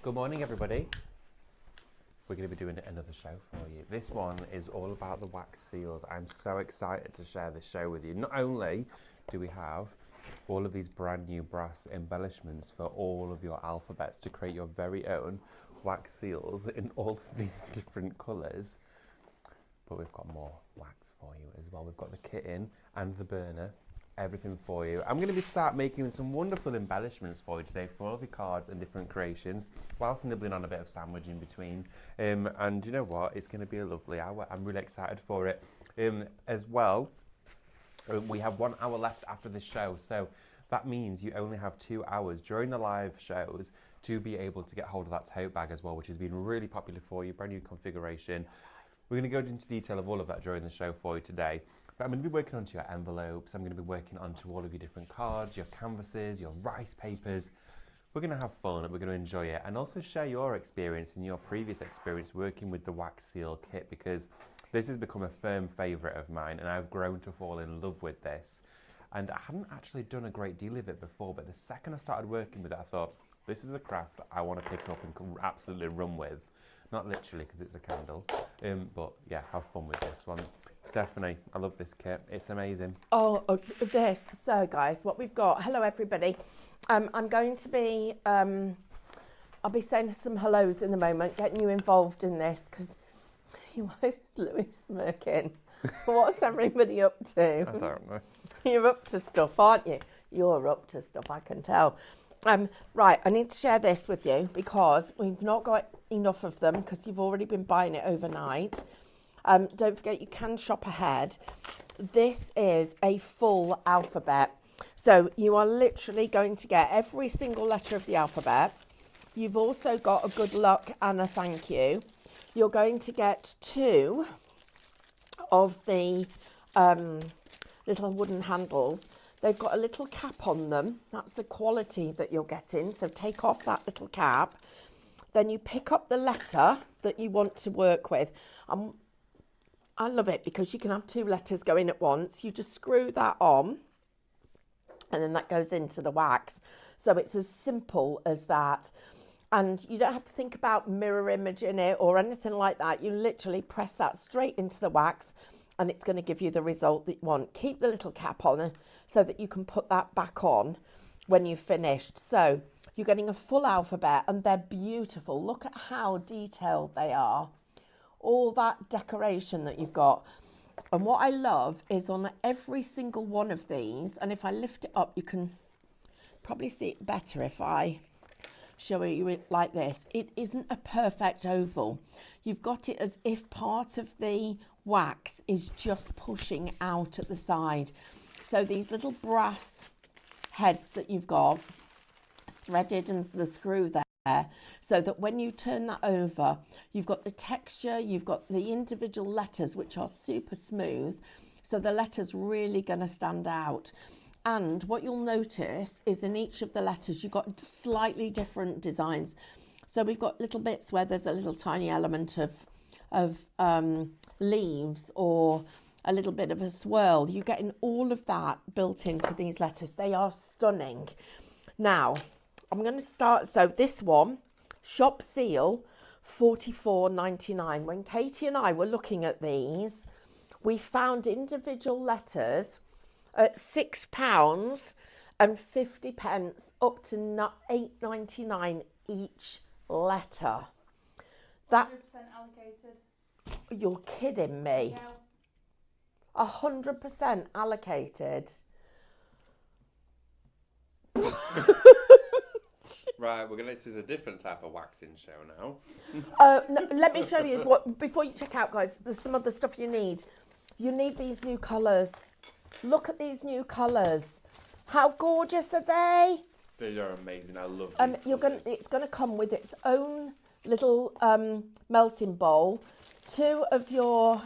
Good morning, everybody. We're going to be doing another show for you. This one is all about the wax seals. I'm so excited to share this show with you. Not only do we have all of these brand new brass embellishments for all of your alphabets to create your very own wax seals in all of these different colours, but we've got more wax for you as well. We've got the kit in and the burner, everything for you. I'm going to start making some wonderful embellishments for you today for all of your cards and different creations, whilst nibbling on a bit of sandwich in between. And you know what? It's going to be a lovely hour. I'm really excited for it. As well, we have 1 hour left after this show, so that means you only have 2 hours during the live shows to be able to get hold of that tote bag as well, which has been really popular for you, brand new configuration. We're going to go into detail of all of that during the show for you today. But I'm going to be working onto your envelopes, I'm going to be working onto all of your different cards, your canvases, your rice papers. We're going to have fun and we're going to enjoy it, and also share your experience and your previous experience working with the wax seal kit, because this has become a firm favourite of mine and I've grown to fall in love with this. And I hadn't actually done a great deal of it before, but the second I started working with it, I thought, this is a craft I want to pick up and absolutely run with. Not literally, because it's a candle, but yeah, have fun with this one. Stephanie, I love this kit. It's amazing. This. So, guys, what we've got. Hello, everybody. I'm going to be. I'll be saying some hellos in a moment, getting you involved in this, because you are Louis smirking. What's everybody up to? I don't know. You're up to stuff, aren't you? You're up to stuff, I can tell. Right, I need to share this with you because we've not got enough of them because you've already been buying it overnight. Don't forget, you can shop ahead. This is a full alphabet. So you are literally going to get every single letter of the alphabet. You've also got a good luck and a thank you. You're going to get 2 of the little wooden handles. They've got a little cap on them. That's the quality that you're getting. So take off that little cap. Then you pick up the letter that you want to work with. I love it because you can have 2 letters going at once. You just screw that on and then that goes into the wax. So it's as simple as that. And you don't have to think about mirror imaging it or anything like that. You literally press that straight into the wax and it's going to give you the result that you want. Keep the little cap on so that you can put that back on when you've finished. So you're getting a full alphabet and they're beautiful. Look at how detailed they are. All that decoration that you've got. And what I love is on every single one of these, and if I lift it up, you can probably see it better if I show you it like this. It isn't a perfect oval. You've got it as if part of the wax is just pushing out at the side. So these little brass heads that you've got threaded and the screw there, so that when you turn that over, you've got the texture, you've got the individual letters, which are super smooth. So the letter's really going to stand out. And what you'll notice is in each of the letters, you've got slightly different designs. So we've got little bits where there's a little tiny element of leaves or a little bit of a swirl. You're getting all of that built into these letters. They are stunning. Now, I'm going to start. So this one, shop seal, $44.99. When Katie and I were looking at these, we found individual letters at £6.50 up to $8.99 each letter. That 100% allocated. You're kidding me. Yeah. 100% allocated. Right, this is a different type of waxing show now. No, let me show you what before you check out, guys. There's some other stuff you need. You need these new colours. Look at these new colours. How gorgeous are they? They are amazing. I love these It's gonna come with its own little melting bowl. 2 of your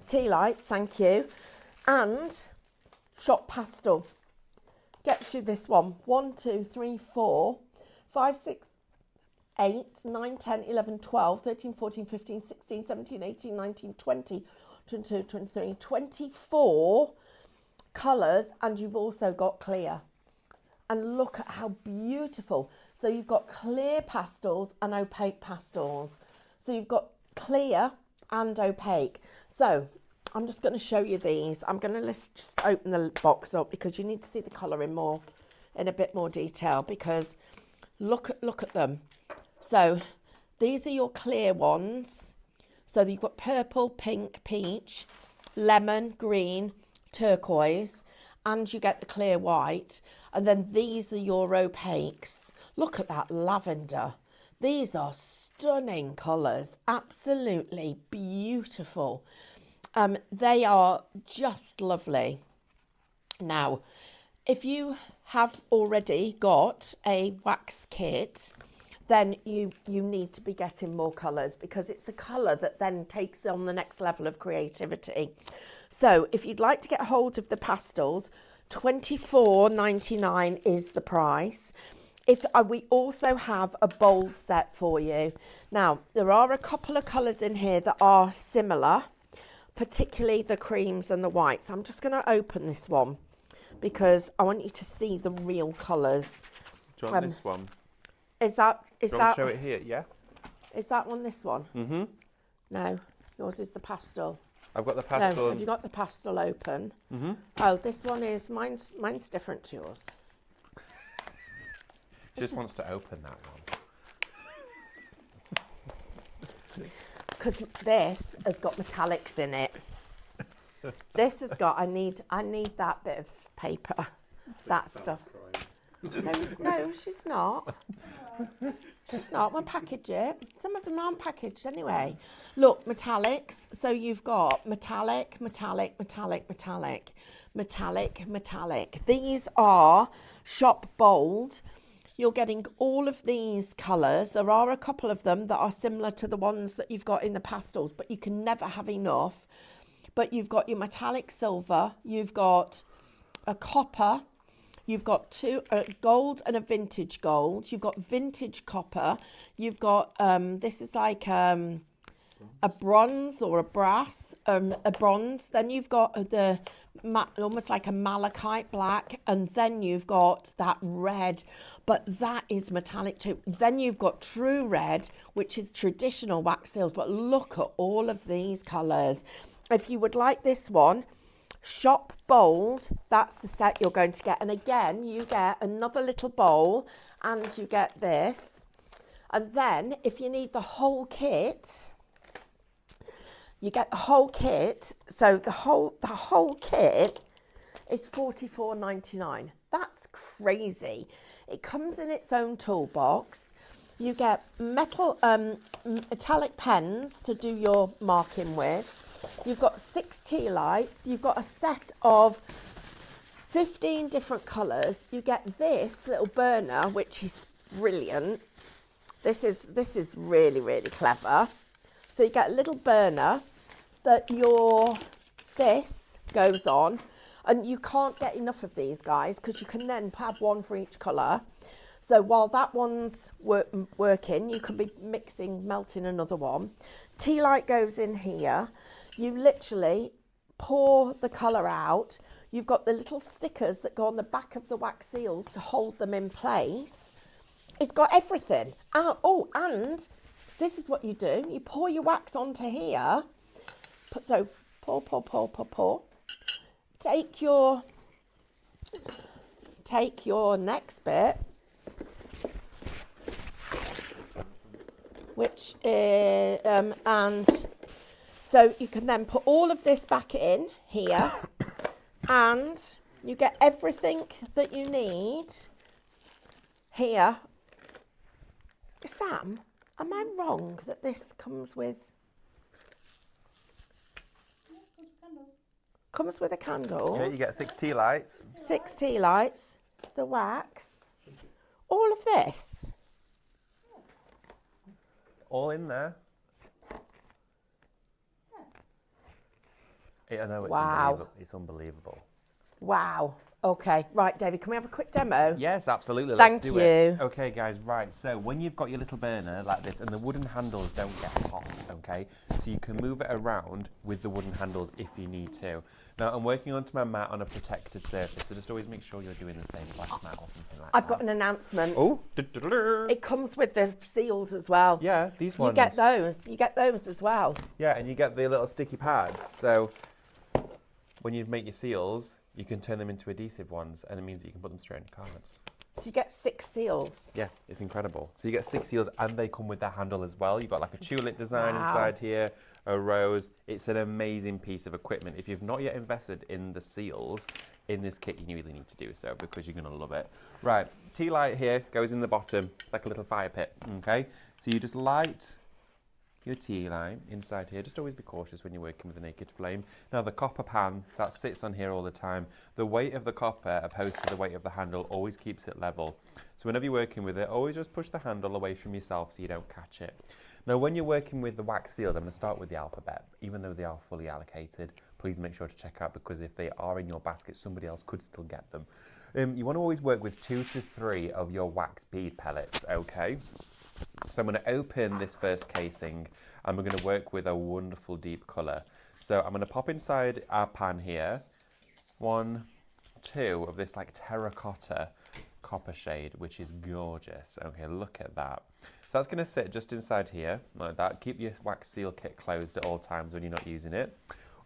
tea lights, thank you, and shop pastel. Gets you this one. 1, 2, 3, 4, 5, 6, 8, 9, 10, 11, 12, 13, 14, 15, 16, 17, 18, 19, 20, 22, 23, 24 colours, and you've also got clear. and look at how beautiful. So you've got clear pastels and opaque pastels. So you've got clear and opaque. So I'm just going to show you these. I'm going to just open the box up because you need to see the colour in a bit more detail, because look at them. So these are your clear ones. So you've got purple, pink, peach, lemon, green, turquoise, and you get the clear white. And then these are your opaques. Look at that lavender. These are stunning colours, absolutely beautiful. They are just lovely. Now, if you have already got a wax kit, then you need to be getting more colours, because it's the colour that then takes on the next level of creativity. So if you'd like to get hold of the pastels, $24.99 is the price. We also have a bold set for you. Now, there are a couple of colours in here that are similar, particularly the creams and the whites. I'm just going to open this one because I want you to see the real colours. Do you want this one? Is that Do you want to show it here? Yeah. Is that one this one? Mm-hmm. No, yours is the pastel. I've got the pastel. No, have you got the pastel open? Mm-hmm. Oh, this one is mine's different to yours. Just wants to open that one. Because this has got metallics in it. This has got. I need that bit of paper. That stuff. No, she's not. She's not. We'll package it. Some of them aren't packaged anyway. Look, metallics. So you've got metallic, metallic, metallic, metallic, metallic, metallic. These are shop bold. You're getting all of these colours. There are a couple of them that are similar to the ones that you've got in the pastels, but you can never have enough. But you've got your metallic silver. You've got a copper. You've got a gold and a vintage gold. You've got vintage copper. You've got, this is like a bronze or a brass, a bronze. Then you've got almost like a malachite black. And then you've got that red, but that is metallic too. Then you've got true red, which is traditional wax seals. But look at all of these colours. If you would like this one, Shop Bold, that's the set you're going to get. And again, you get another little bowl and you get this. And then if you need the whole kit, you get the whole kit. So the whole kit is $44.99. That's crazy. It comes in its own toolbox. You get metallic pens to do your marking with. You've got 6 tea lights. You've got a set of 15 different colours. You get this little burner, which is brilliant. This is really, really clever. So you get a little burner that this goes on, and you can't get enough of these guys because you can then have one for each colour. So while that one's working, you can be melting another one. Tea light goes in here. You literally pour the colour out. You've got the little stickers that go on the back of the wax seals to hold them in place. It's got everything. And this is what you do. You pour your wax onto here. So pour, pour, pour, pour, pour. Take your next bit, which is, and so you can then put all of this back in here and you get everything that you need here. Sam, am I wrong that this comes with a candle? Yeah, you get 6 tea lights. 6 tea lights, the wax, all of this. All in there. I know, it's Wow. It's unbelievable. Wow. Okay, right, David, can we have a quick demo? Yes, absolutely. Thank Let's do you. it. Okay, guys, right. So when you've got your little burner like this and the wooden handles don't get hot, okay, so you can move it around with the wooden handles if you need to. Now, I'm working onto my mat on a protected surface, so just always make sure you're doing the same flash mat or something like that. I've got an announcement. Oh, It comes with the seals as well. yeah, these ones. You get those. You get those as well. Yeah, and you get the little sticky pads. So when you make your seals, you can turn them into adhesive ones, and it means that you can put them straight into cards. So you get 6 seals. Yeah, it's incredible. So you get 6 seals, and they come with their handle as well. You've got like a tulip design Wow. inside here, a rose. It's an amazing piece of equipment. If you've not yet invested in the seals in this kit, you really need to do so because you're going to love it. Right, tea light here goes in the bottom. It's like a little fire pit, okay? So you just light your tea line inside here. Just always be cautious when you're working with a naked flame. Now the copper pan that sits on here all the time, the weight of the copper opposed to the weight of the handle always keeps it level. So whenever you're working with it, always just push the handle away from yourself so you don't catch it. Now when you're working with the wax seals, I'm going to start with the alphabet. Even though they are fully allocated, please make sure to check out because if they are in your basket, somebody else could still get them. You want to always work with 2 to 3 of your wax bead pellets, okay? So I'm going to open this first casing and we're going to work with a wonderful deep colour. So I'm going to pop inside our pan here 1, 2 of this like terracotta copper shade, which is gorgeous. Okay, look at that. So that's going to sit just inside here like that. Keep your wax seal kit closed at all times when you're not using it.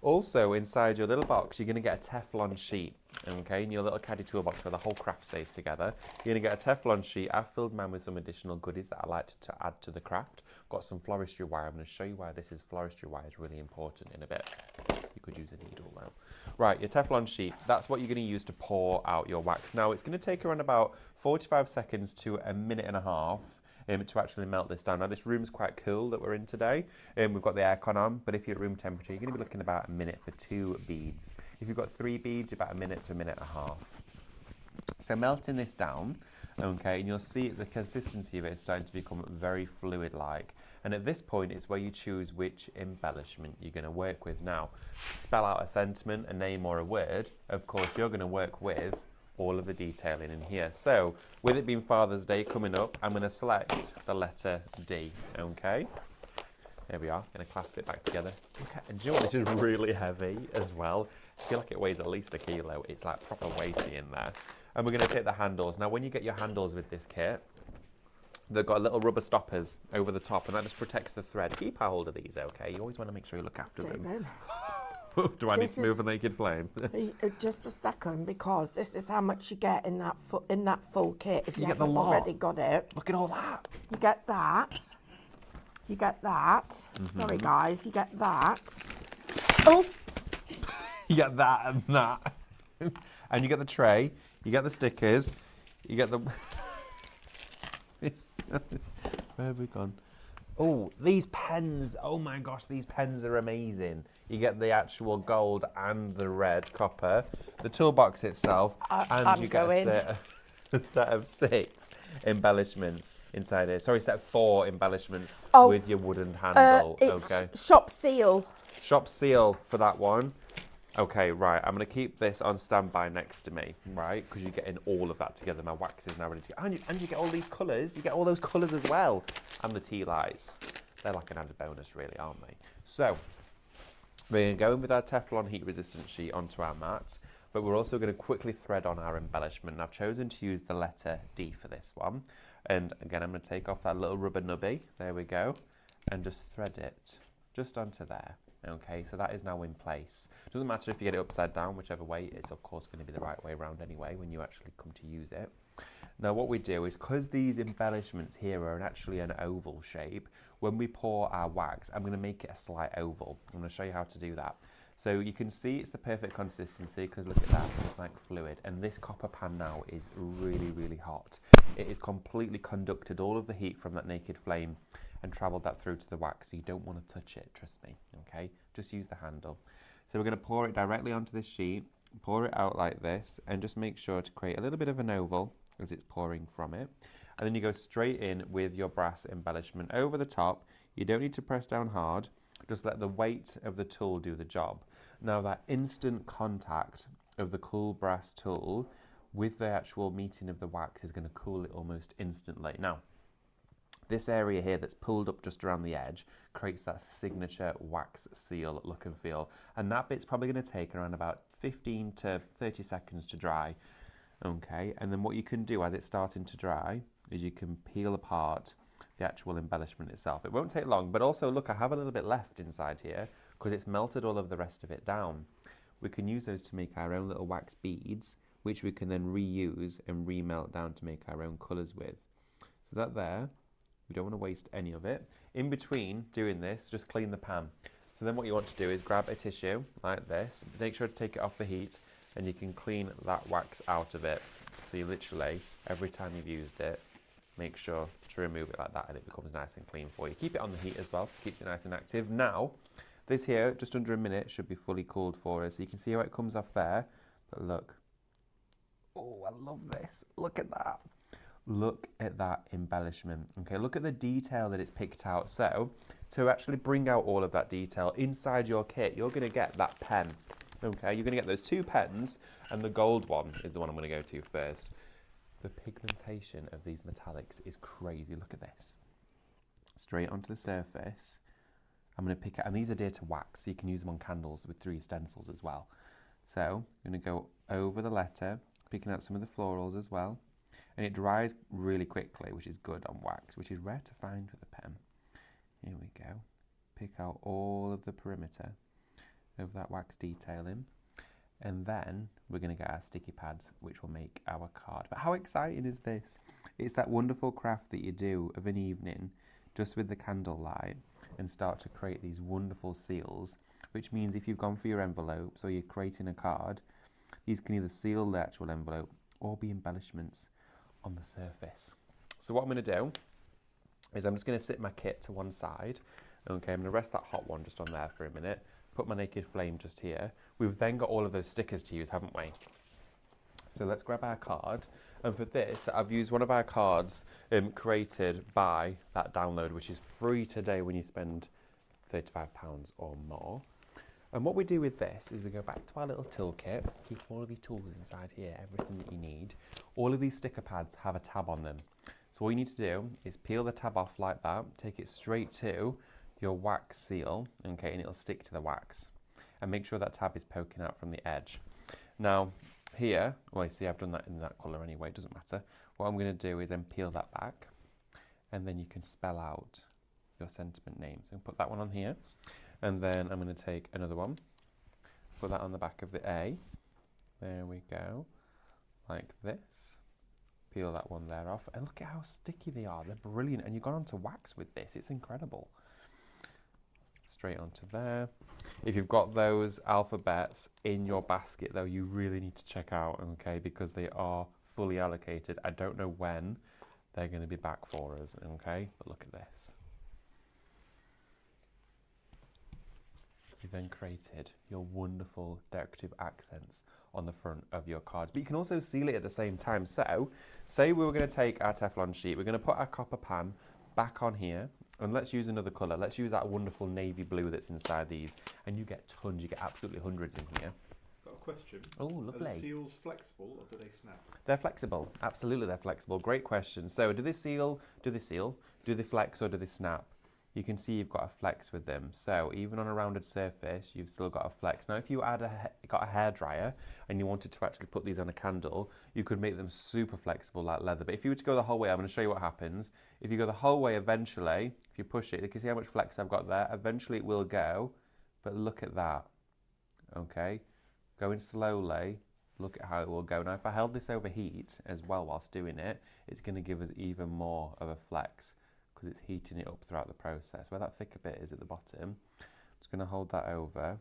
Also, inside your little box, you're going to get a Teflon sheet, okay, in your little caddy toolbox where the whole craft stays together. You're going to get a Teflon sheet. I've filled mine with some additional goodies that I like to add to the craft. Got some floristry wire. I'm going to show you why this is floristry wire is really important in a bit. You could use a needle though. Right, your Teflon sheet, that's what you're going to use to pour out your wax. Now, it's going to take around about 45 seconds to a minute and a half to actually melt this down. Now this room's quite cool that we're in today. We've got the aircon on, but if you're at room temperature, you're going to be looking about a minute for 2 beads. If you've got 3 beads, about a minute to a minute and a half. So melting this down, okay, and you'll see the consistency of it is starting to become very fluid-like. And at this point, it's where you choose which embellishment you're going to work with. Now, to spell out a sentiment, a name or a word, of course, you're going to work with all of the detailing in here. So, with it being Father's Day coming up, I'm going to select the letter D, okay? There we are, going to clasp it back together. Okay, and do you know what, this is really heavy as well. I feel like it weighs at least 1 kilo. It's like proper weighty in there. And we're going to take the handles. Now, when you get your handles with this kit, they've got little rubber stoppers over the top, and that just protects the thread. Keep a hold of these, okay? You always want to make sure you look after them. Do I need to move a naked flame? Just a second, because this is how much you get in that full kit. If you get the haven't lot. already got it, Look at all that. you get that. You get that. Sorry, guys, you get that. Oh, You get that and that. And you get the tray, you get the stickers, you get the... Where have we gone? Oh, these pens. Oh my gosh, these pens are amazing. You get the actual gold and the red copper, the toolbox itself, and you get a set of 6 embellishments inside here. Sorry, set of 4 embellishments with your wooden handle. it's okay. shop seal. Shop seal for that one. Okay, right. I'm going to keep this on standby next to me, right? Because you're getting all of that together. My wax is now ready to go. And you get all these colours. You get all those colours as well. And the tea lights. They're like an added bonus, really, aren't they? So, we're going to go in with our Teflon heat-resistant sheet onto our mat. But we're also going to quickly thread on our embellishment. And I've chosen to use the letter D for this one. And again, I'm going to take off that little rubber nubby. There we go. And just thread it just onto there. Okay, so that is now in place. Doesn't matter if you get it upside down, whichever way, it's of course going to be the right way around anyway when you actually come to use it. Now what we do is, because these embellishments here are actually an oval shape, when we pour our wax, I'm going to make it a slight oval. I'm going to show you how to do that. So you can see it's the perfect consistency, because look at that, it's like fluid. And this copper pan now is really, really hot. It has completely conducted all of the heat from that naked flame and travelled that through to the wax, so you don't want to touch it, trust me, okay? Just use the handle. So we're going to pour it directly onto this sheet, pour it out like this, and just make sure to create a little bit of an oval as it's pouring from it. And then you go straight in with your brass embellishment over the top. You don't need to press down hard, just let the weight of the tool do the job. Now that instant contact of the cool brass tool with the actual meeting of the wax is going to cool it almost instantly. Now, this area here that's pulled up just around the edge creates that signature wax seal look and feel. And that bit's probably going to take around about 15 to 30 seconds to dry. Okay, and then what you can do as it's starting to dry is you can peel apart the actual embellishment itself. It won't take long, but also look, I have a little bit left inside here because it's melted all of the rest of it down. We can use those to make our own little wax beads, which we can then reuse and remelt down to make our own colours with. So that there, we don't want to waste any of it. In between doing this, just clean the pan. So then what you want to do is grab a tissue like this, make sure to take it off the heat, and you can clean that wax out of it. So you literally, every time you've used it, make sure to remove it like that and it becomes nice and clean for you. Keep it on the heat as well, keeps it nice and active. Now, this here, just under a minute, should be fully cooled for us. So you can see how it comes off there, but look. Oh, I love this. Look at that. Look at that embellishment. Okay, look at the detail that it's picked out. So, to actually bring out all of that detail inside your kit, you're going to get that pen. Okay, you're going to get those 2 pens, and the gold one is the one I'm going to go to first. The pigmentation of these metallics is crazy. Look at this. Straight onto the surface. I'm going to pick it, and these adhere to wax, so you can use them on candles with 3 stencils as well. So, I'm going to go over the letter, picking out some of the florals as well. And it dries really quickly, which is good on wax, which is rare to find with a pen. Here we go. Pick out all of the perimeter of that wax detailing. And then we're going to get our sticky pads, which will make our card. But how exciting is this? It's that wonderful craft that you do of an evening, just with the candlelight, and start to create these wonderful seals, which means if you've gone for your envelopes or you're creating a card, these can either seal the actual envelope or be embellishments on the surface. So what I'm going to do is I'm just going to sit my kit to one side. Okay, I'm going to rest that hot one just on there for a minute. Put my naked flame just here. We've then got all of those stickers to use, haven't we? So let's grab our card. And for this, I've used one of our cards created by that download, which is free today when you spend £35 or more. And what we do with this is we go back to our little toolkit, keep all of your tools inside here, everything that you need. All of these sticker pads have a tab on them. So all you need to do is peel the tab off like that, take it straight to your wax seal, okay, and it'll stick to the wax. And make sure that tab is poking out from the edge. Now, here, well, you see I've done that in that colour anyway, it doesn't matter. What I'm going to do is then peel that back, and then you can spell out your sentiment names. So put that one on here. And then I'm going to take another one, put that on the back of the A. There we go, like this. Peel that one there off, and look at how sticky they are. They're brilliant, and you've gone onto wax with this. It's incredible. Straight onto there. If you've got those alphabets in your basket, though, you really need to check out, okay, because they are fully allocated. I don't know when they're going to be back for us, okay, but look at this. You've then created your wonderful decorative accents on the front of your cards. But you can also seal it at the same time. So, say we were going to take our Teflon sheet, we're going to put our copper pan back on here, and let's use another colour. Let's use that wonderful navy blue that's inside these, and you get tons, you get absolutely hundreds in here. Got a question. Oh, lovely. Are the seals flexible or do they snap? They're flexible, absolutely they're flexible. Great question. So do they seal, do they flex, or do they snap? You can see you've got a flex with them. So even on a rounded surface, you've still got a flex. Now, if you got a hairdryer and you wanted to actually put these on a candle, you could make them super flexible like leather. But if you were to go the whole way, I'm going to show you what happens. If you go the whole way, eventually, if you push it, you can see how much flex I've got there. Eventually it will go, but look at that. Okay, going slowly, look at how it will go. Now, if I held this over heat as well whilst doing it, it's going to give us even more of a flex, because it's heating it up throughout the process. Where that thicker bit is at the bottom, I'm just going to hold that over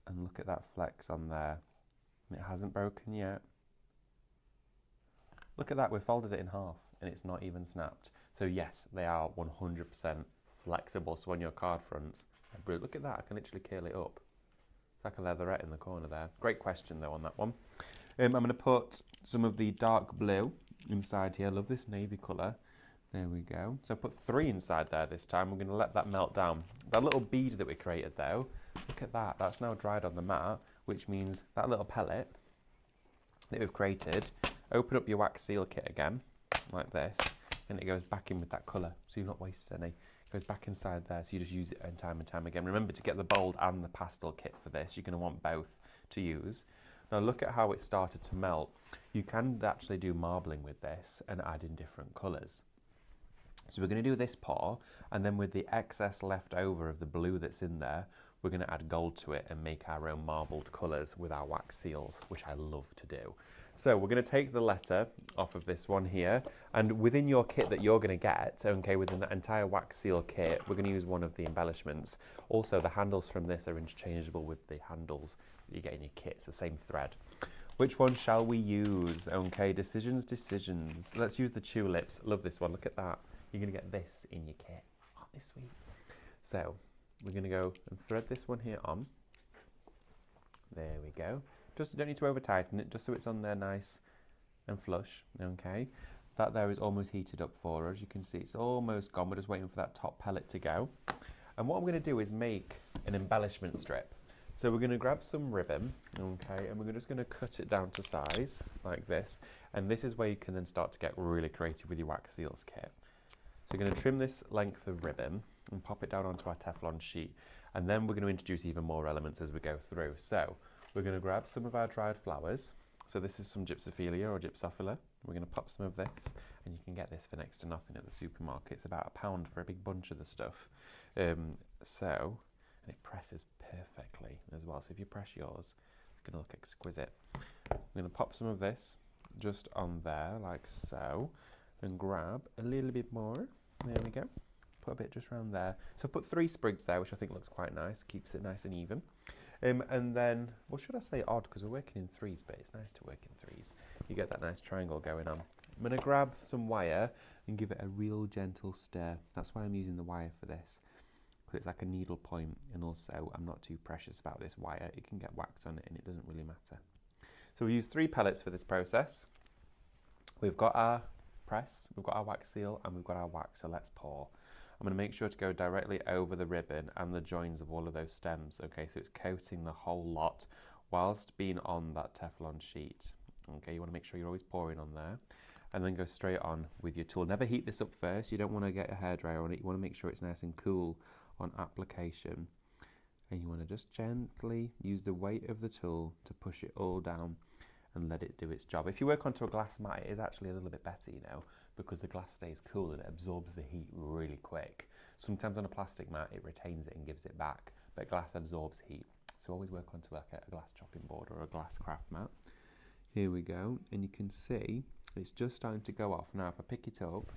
and look at that flex on there. And it hasn't broken yet. Look at that, we've folded it in half and it's not even snapped. So yes, they are 100% flexible. So on your card fronts, look at that, I can literally curl it up. It's like a leatherette in the corner there. Great question though on that one. I'm going to put some of the dark blue inside here. I love this navy colour. There we go. So I put 3 inside there this time. We're going to let that melt down. That little bead that we created though, look at that. That's now dried on the mat. which means that little pellet that we've created, open up your wax seal kit again, like this, and it goes back in with that colour, so you've not wasted any. It goes back inside there, so you just use it time and time again. Remember to get the bold and the pastel kit for this. You're going to want both to use. Now look at how it started to melt. You can actually do marbling with this and add in different colours. So we're going to do this pour, and then with the excess left over of the blue that's in there, we're going to add gold to it and make our own marbled colours with our wax seals, which I love to do. So we're going to take the letter off of this one here, and within your kit that you're going to get, okay, within the entire wax seal kit, we're going to use one of the embellishments. Also, the handles from this are interchangeable with the handles that you get in your kit. It's the same thread. Which one shall we use? Okay, decisions. Let's use the tulips. Love this one. Look at that. You're going to get this in your kit. Aren't they sweet? So we're going to go and thread this one here on. There we go. Just, you don't need to over tighten it, just so it's on there nice and flush, okay? That there is almost heated up for us. You can see it's almost gone. We're just waiting for that top pellet to go. And what I'm going to do is make an embellishment strip. So we're going to grab some ribbon, okay, and we're just going to cut it down to size, like this. And this is where you can then start to get really creative with your wax seals kit. So we're going to trim this length of ribbon and pop it down onto our Teflon sheet. And then we're going to introduce even more elements as we go through. So we're going to grab some of our dried flowers. So this is some gypsophilia or gypsophila. We're going to pop some of this, and you can get this for next to nothing at the supermarket. It's about £1 for a big bunch of the stuff. And it presses perfectly as well. So if you press yours, it's going to look exquisite. I'm going to pop some of this just on there, like so, and grab a little bit more. There we go. Put a bit just around there. So put 3 sprigs there, which I think looks quite nice. Keeps it nice and even. And then, well, should I say odd, because we're working in threes, but it's nice to work in threes. You get that nice triangle going on. I'm going to grab some wire and give it a real gentle stir. That's why I'm using the wire for this, because it's like a needle point, and also I'm not too precious about this wire. It can get wax on it and it doesn't really matter. So we use 3 pellets for this process. We've got our press, we've got our wax seal, and we've got our wax, so let's pour. I'm going to make sure to go directly over the ribbon and the joins of all of those stems, okay, so it's coating the whole lot whilst being on that Teflon sheet. Okay, you want to make sure you're always pouring on there, and then go straight on with your tool. Never heat this up first. You don't want to get a hairdryer on it. You want to make sure it's nice and cool on application, and you want to just gently use the weight of the tool to push it all down and let it do its job. If you work onto a glass mat, it is actually a little bit better, you know, because the glass stays cool and it absorbs the heat really quick. Sometimes on a plastic mat, it retains it and gives it back, but glass absorbs heat. So always work onto like a glass chopping board or a glass craft mat. Here we go, and you can see it's just starting to go off. Now if I pick it up,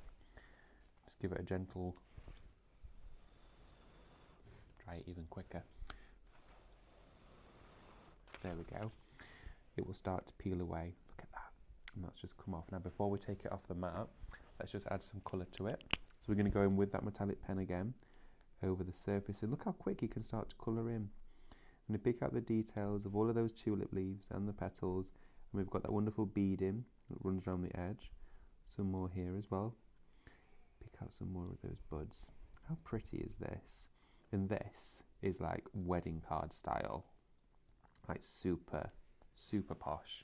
just give it a gentle, try it even quicker. There we go. It will start to peel away. Look at that. And that's just come off. Now before we take it off the mat, let's just add some colour to it. So we're going to go in with that metallic pen again over the surface, and look how quick you can start to colour in. I'm going to pick out the details of all of those tulip leaves and the petals, and we've got that wonderful beading that runs around the edge. Some more here as well. Pick out some more of those buds. How pretty is this? And this is like wedding card style, like super posh.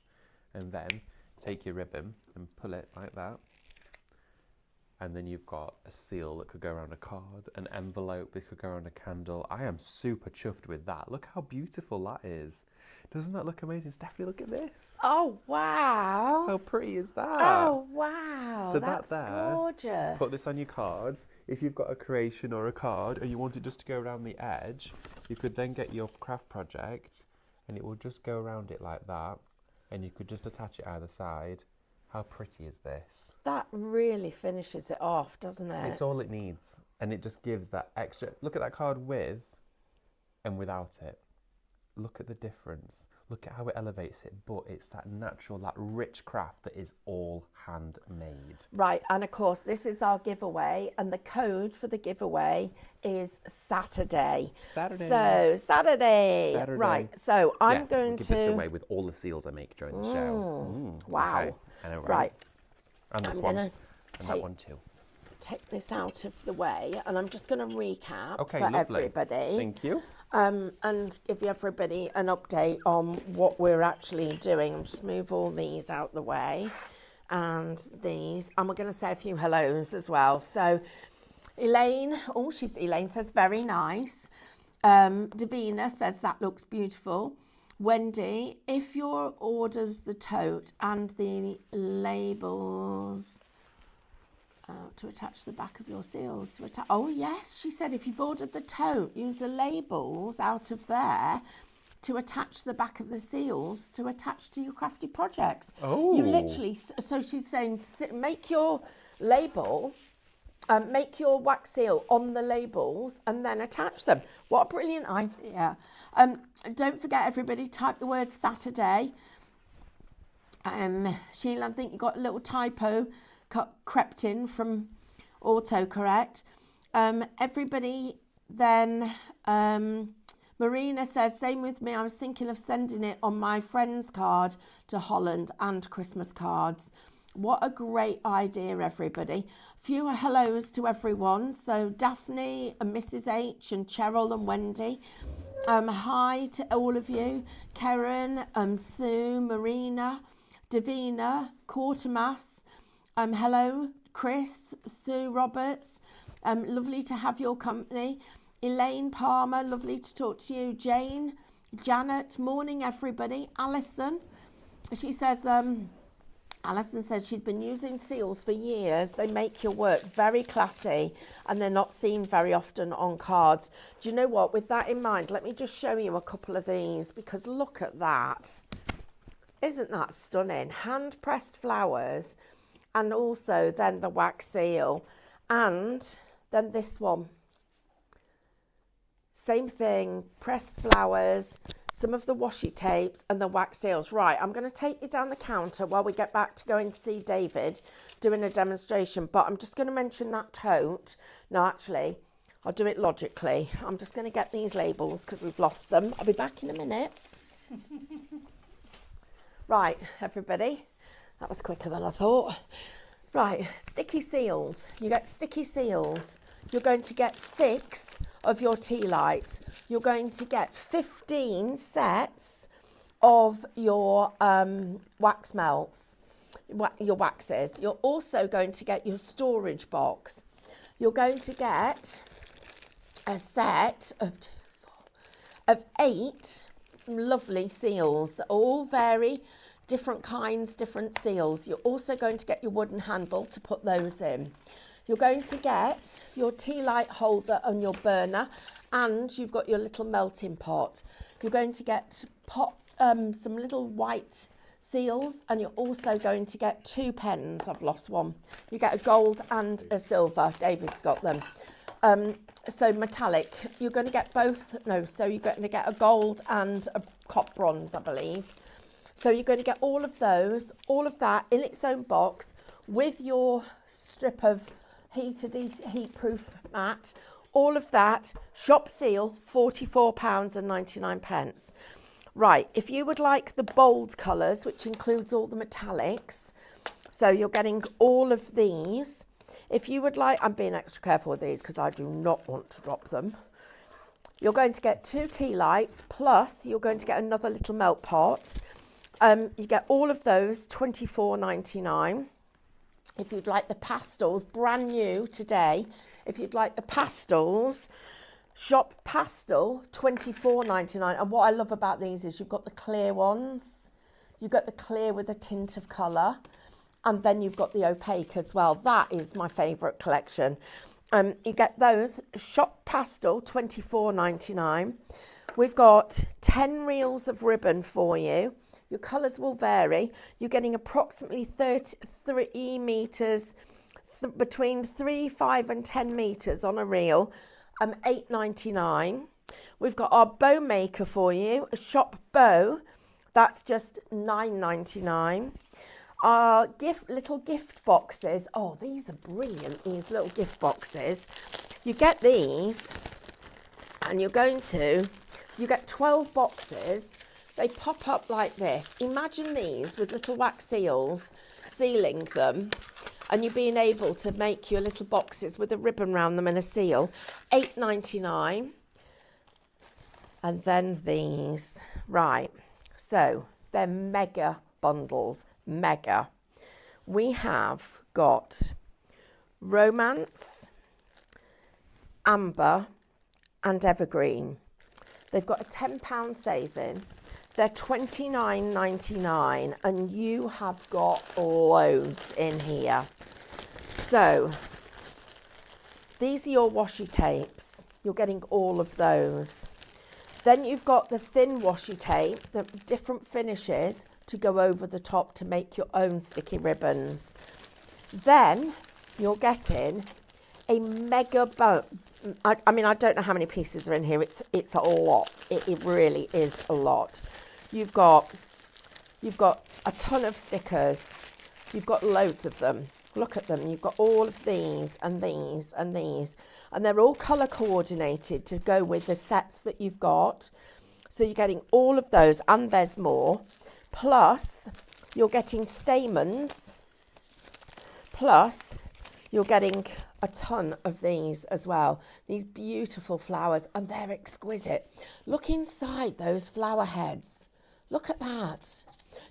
And then take your ribbon and pull it like that, and then you've got a seal that could go around a card, an envelope that could go around a candle. I am super chuffed with that. Look how beautiful that is. Doesn't that look amazing? Stephanie, look at this. Oh, wow. How pretty is that? Oh, wow. So that's gorgeous. Put this on your cards. If you've got a creation or a card and you want it just to go around the edge, you could then get your craft project and it will just go around it like that, and you could just attach it either side. How pretty is this? That really finishes it off, doesn't it? It's all it needs, and it just gives that extra. Look at that card with and without it. Look at the difference. Look at how it elevates it, but it's that natural, that rich craft that is all handmade. Right, and of course this is our giveaway, and the code for the giveaway is Saturday. Saturday. Saturday. Right, so I'm going we'll give to... this away with all the seals I make during the show. Wow. Okay. I know, right? Right. And this I'm one. gonna And that one too. take this out of the way, and I'm just going to recap Okay, for lovely. everybody. Thank you. And give everybody an update on what we're actually doing. I'll just move all these out the way, and these. And we're going to say a few hellos as well. So Elaine says very nice. Davina says that looks beautiful. Wendy, if your orders the tote and the labels to attach the back of your seals to attach. Oh yes, she said if you've ordered the tote, use the labels out of there to attach the back of the seals to attach to your crafty projects. Oh. You literally. So she's saying make your label. Make your wax seal on the labels and then attach them. What a brilliant idea. Don't forget, everybody, type the word Saturday. Sheila, I think you got a little typo crept in from autocorrect. Everybody then, Marina says, same with me. I was thinking of sending it on my friend's card to Holland and Christmas cards. What a great idea, everybody. Few hellos to everyone. So Daphne and Mrs. H and Cheryl and Wendy. Hi to all of you. Karen, Sue, Marina, Davina, Quartermass. Hello, Chris, Sue Roberts. Lovely to have your company. Elaine Palmer, lovely to talk to you. Jane, Janet, morning everybody. Alison, she says... Alison said she's been using seals for years. They make your work very classy and they're not seen very often on cards. Do you know what? With that in mind, let me just show you a couple of these because look at that. Isn't that stunning? Hand-pressed flowers and also then the wax seal and then this one. Same thing, pressed flowers, some of the washi tapes and the wax seals. Right, I'm going to take you down the counter while we get back to going to see David doing a demonstration. But I'm just going to mention that tote. No, actually, I'll do it logically. I'm just going to get these labels because we've lost them. I'll be back in a minute. Right, everybody. That was quicker than I thought. Right, sticky seals. You get sticky seals. You're going to get 6 of your tea lights. You're going to get 15 sets of your wax melts, your waxes. You're also going to get your storage box. You're going to get a set of 8 lovely seals that all vary, different kinds, different seals. You're also going to get your wooden handle to put those in. You're going to get your tea light holder and your burner, and you've got your little melting pot. You're going to get some little white seals, and you're also going to get 2 pens. I've lost one. You get a gold and a silver. David's got them. So metallic. You're going to get both. No, so you're going to get a gold and a cop bronze, I believe. So you're going to get all of those, all of that in its own box with your strip of heat-proof mat, all of that, shop seal, £44.99. Right, if you would like the bold colours, which includes all the metallics, so you're getting all of these. If you would like, I'm being extra careful with these because I do not want to drop them. You're going to get 2 tea lights, plus you're going to get another little melt pot. You get all of those, £24.99. If you'd like the pastels, brand new today, if you'd like the pastels, shop pastel, £24.99. And what I love about these is you've got the clear ones, you've got the clear with a tint of colour, and then you've got the opaque as well. That is my favourite collection. You get those, shop pastel, £24.99. We've got 10 reels of ribbon for you. Your colours will vary. You're getting approximately 33 metres, between 3, 5 and 10 metres on a reel, £8.99. We've got our bow maker for you, a shop bow, that's just £9.99. Our little gift boxes, oh, these are brilliant, these little gift boxes. You get these, and you get 12 boxes. They pop up like this. Imagine these with little wax seals, sealing them. and you being able to make your little boxes with a ribbon round them and a seal, £8.99. And then these, right, so they're mega bundles, mega. We have got Romance, Amber and Evergreen. They've got a £10 saving. They're £29.99 and you have got loads in here. So these are your washi tapes. You're getting all of those. Then you've got the thin washi tape, the different finishes to go over the top to make your own sticky ribbons. Then you're getting a mega I mean, I don't know how many pieces are in here. It's a lot. It really is a lot. You've got a ton of stickers. You've got loads of them. Look at them. You've got all of these and these and these. And they're all colour coordinated to go with the sets that you've got. So you're getting all of those and there's more. Plus, you're getting stamens. Plus, you're getting a ton of these as well. These beautiful flowers, and they're exquisite. Look inside those flower heads. Look at that.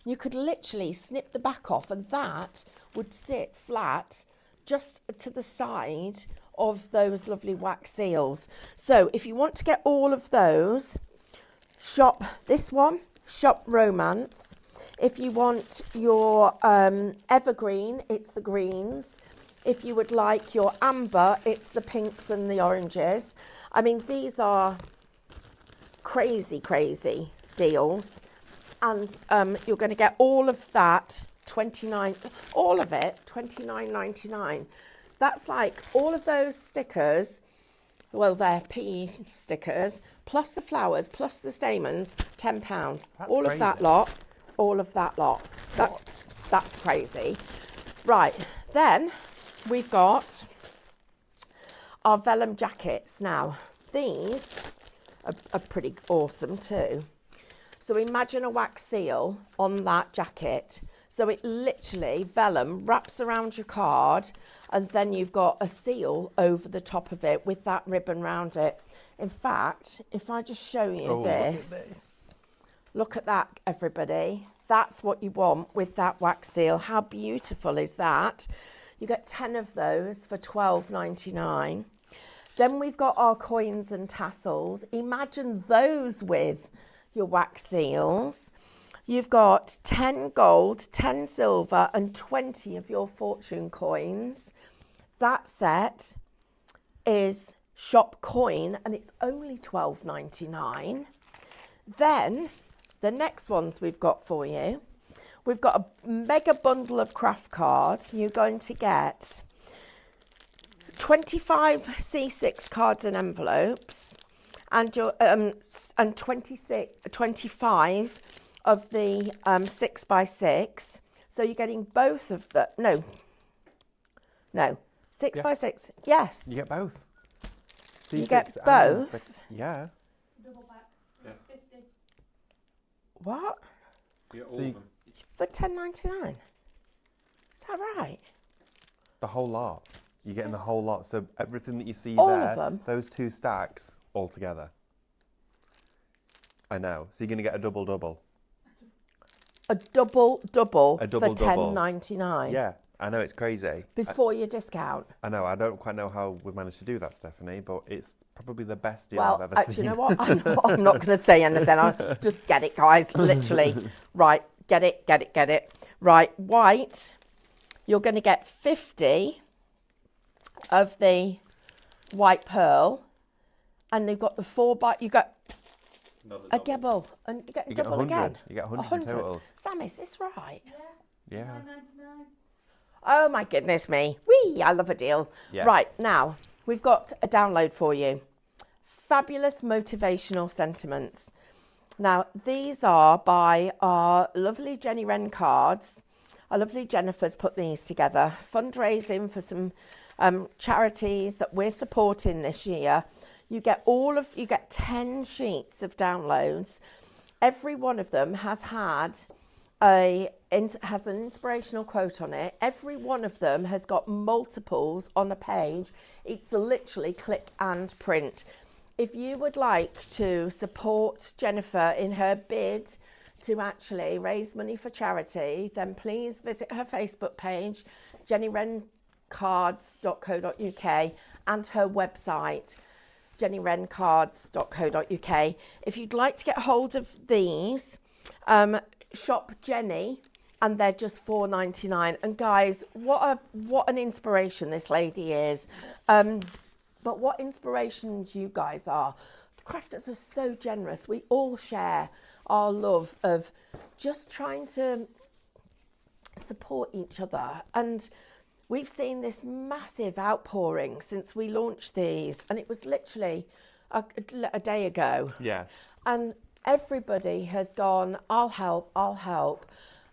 You could literally snip the back off and that would sit flat just to the side of those lovely wax seals. So if you want to get all of those, shop this one, shop Romance. If you want your evergreen, it's the greens. If you would like your amber, it's the pinks and the oranges. I mean, these are crazy, crazy deals. And you're going to get all of that, all of it, £29.99. That's like all of those stickers, well, they're PE stickers, plus the flowers, plus the stamens, £10. All crazy. Of that lot, all of that lot. That's crazy. Right, then we've got our vellum jackets. Now, these are pretty awesome too. So imagine a wax seal on that jacket. So it literally, vellum, wraps around your card and then you've got a seal over the top of it with that ribbon round it. In fact, if I just show you this. Look at that, everybody. That's what you want with that wax seal. How beautiful is that? You get 10 of those for £12.99. Then we've got our coins and tassels. Imagine those with your wax seals. You've got 10 gold, 10 silver and 20 of your fortune coins. That set is shop coin and it's only £12.99. Then the next ones we've got for you, we've got a mega bundle of craft cards. You're going to get 25 C6 cards and envelopes and your and 25 of the 6x6. So you're getting both of the, no, 6x6, yes. You get both. C6 You get and both? yeah. Double back. Yeah. 50. What? You get So all you- of them. For £10.99? Is that right? The whole lot. You're getting the whole lot. So everything that you see All there, of them? those two stacks all together. I know. So you're going to get a double. A double A for double. £10.99 Yeah, I know, it's crazy. before your discount. I know, I don't quite know how we managed to do that, Stephanie, but it's probably the best deal Well, I've ever do seen. you know what? I'm not going to say anything. I'll just get it, guys. Literally. Right, get it. Right, white. You're going to get 50 of the white pearl. And they've got the 4x. You got Another a double. double. And you get a You get double 100. again. You get 100 in total. Sam, is this right? Yeah. Yeah. £9.99. Oh, my goodness me. Whee, I love a deal. Yeah. Right, now, we've got a download for you. Fabulous motivational sentiments. Now, these are by our lovely Jenny Wren cards. Our lovely Jennifer's put these together. Fundraising for some charities that we're supporting this year. You get 10 sheets of downloads. Every one of them has had has an inspirational quote on it. Every one of them has got multiples on a page. It's literally click and print. If you would like to support Jennifer in her bid to actually raise money for charity, then please visit her Facebook page, jennyrencards.co.uk, and her website, jennyrencards.co.uk. If you'd like to get hold of these, shop Jenny, and they're just $4.99. And guys, what an inspiration this lady is. But what inspirations you guys are. The crafters are so generous. We all share our love of just trying to support each other. And we've seen this massive outpouring since we launched these, and it was literally a day ago. Yeah. And everybody has gone, I'll help.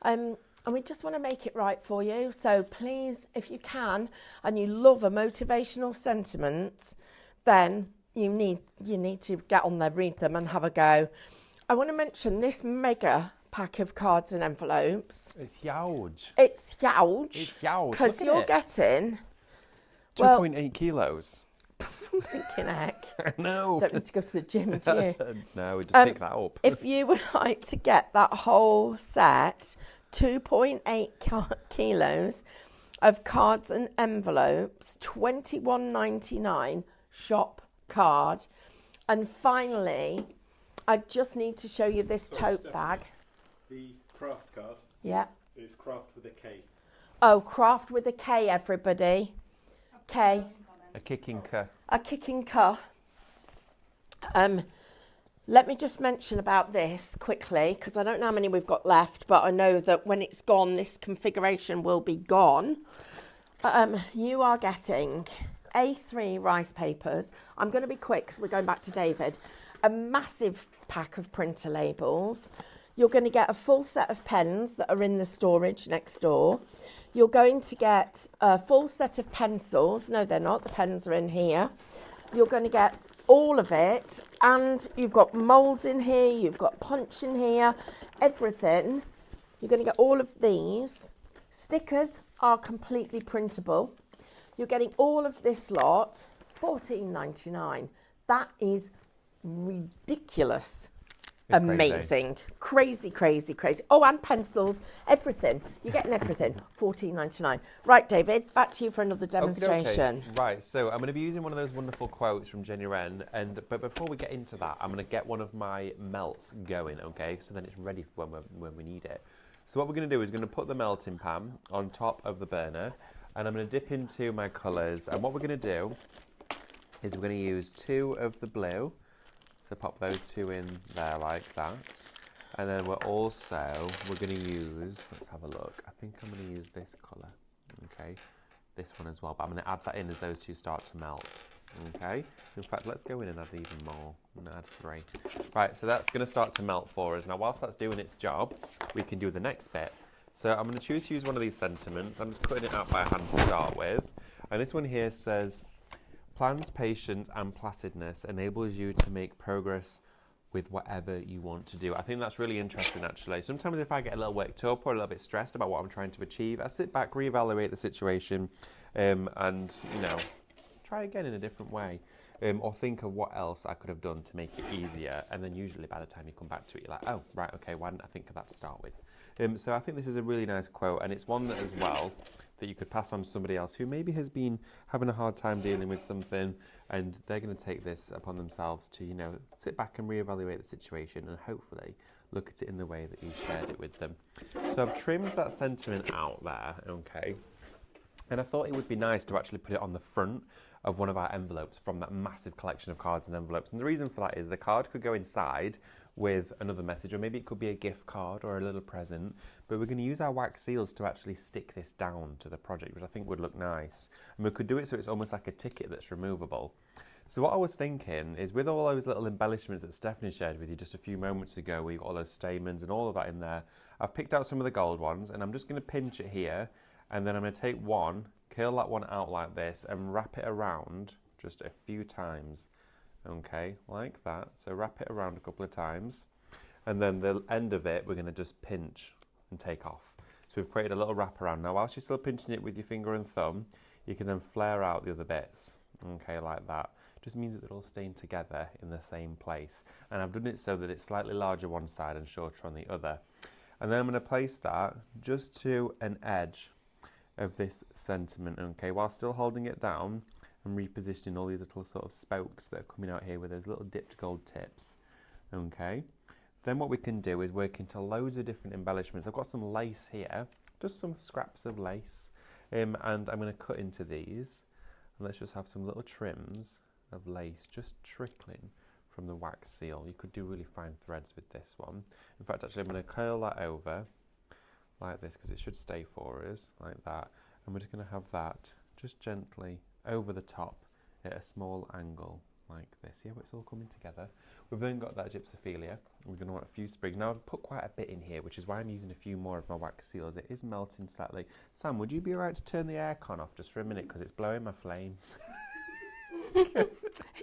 And we just want to make it right for you. So please, if you can, and you love a motivational sentiment, then you need to get on there, read them, and have a go. I want to mention this mega pack of cards and envelopes. It's huge. It's huge. It's huge. Because you're getting 2.8 kilos. thinking heck. No. Don't need to go to the gym, do you? No, we just pick that up. If you would like to get that whole set, 2.8 kilos of cards and envelopes, $21.99 shop card. And finally, I just need to show you this tote bag. The craft card Yeah. is craft with a K. Oh, craft with a K, everybody. K. A kicking cur. A kicking cur. Let me just mention about this quickly, because I don't know how many we've got left, but I know that when it's gone, this configuration will be gone. You are getting A3 rice papers. I'm going to be quick because we're going back to David. A massive pack of printer labels. You're going to get a full set of pens that are in the storage next door. You're going to get a full set of pencils. No, they're not. The pens are in here. You're going to get all of it, and you've got moulds in here, you've got punch in here, everything. You're going to get all of these. Stickers are completely printable. You're getting all of this lot, $14.99. That is ridiculous. It's amazing. Crazy. Oh, and pencils, everything. You're getting everything. $14.99. Right, David, back to you for another demonstration. Okay. Right, so I'm going to be using one of those wonderful quotes from Jenny Wren, but before we get into that, I'm going to get one of my melts going, okay? So then it's ready for when we need it. So what we're going to do is we're going to put the melting pan on top of the burner, and I'm going to dip into my colours. And what we're going to do is we're going to use 2 of the blue. So pop those 2 in there like that. And then we're going to use, let's have a look. I think I'm going to use this colour, okay? This one as well, but I'm going to add that in as those 2 start to melt, okay? In fact, let's go in and add even more. I'm going to add 3. Right, so that's going to start to melt for us. Now, whilst that's doing its job, we can do the next bit. So I'm going to choose to use one of these sentiments. I'm just cutting it out by hand to start with. And this one here says, plans, patience and placidness enables you to make progress with whatever you want to do. I think that's really interesting, actually. Sometimes if I get a little worked up or a little bit stressed about what I'm trying to achieve, I sit back, reevaluate the situation, and, try again in a different way. Or think of what else I could have done to make it easier. And then usually by the time you come back to it, you're like, oh, right, okay, why didn't I think of that to start with? So I think this is a really nice quote, and it's one that as well that you could pass on to somebody else who maybe has been having a hard time dealing with something, and they're going to take this upon themselves to, sit back and reevaluate the situation and hopefully look at it in the way that you shared it with them. So I've trimmed that sentiment out there, okay, and I thought it would be nice to actually put it on the front of one of our envelopes from that massive collection of cards and envelopes. And the reason for that is the card could go inside with another message, or maybe it could be a gift card or a little present, but we're going to use our wax seals to actually stick this down to the project, which I think would look nice. And we could do it so it's almost like a ticket that's removable. So what I was thinking is, with all those little embellishments that Stephanie shared with you just a few moments ago, we've got all those stamens and all of that in there, I've picked out some of the gold ones, and I'm just going to pinch it here, and then I'm going to take one, curl that one out like this, and wrap it around just a few times. Okay, like that. So wrap it around a couple of times, and then the end of it we're going to just pinch and take off. So we've created a little wraparound. Now, whilst you're still pinching it with your finger and thumb, you can then flare out the other bits, okay, like that. Just means that they're all staying together in the same place. And I've done it so that it's slightly larger one side and shorter on the other. And then I'm going to place that just to an edge of this sentiment, okay, while still holding it down and repositioning all these little sort of spokes that are coming out here with those little dipped gold tips, okay. Then what we can do is work into loads of different embellishments. I've got some lace here, just some scraps of lace, and I'm going to cut into these. And let's just have some little trims of lace just trickling from the wax seal. You could do really fine threads with this one. In fact, actually, I'm going to curl that over like this because it should stay for us, like that. And we're just going to have that just gently over the top at a small angle, like this. Yeah, it's all coming together. We've then got that gypsophilia. We're going to want a few sprigs. Now I've put quite a bit in here, which is why I'm using a few more of my wax seals. It is melting slightly. Sam, would you be alright to turn the aircon off just for a minute because it's blowing my flame?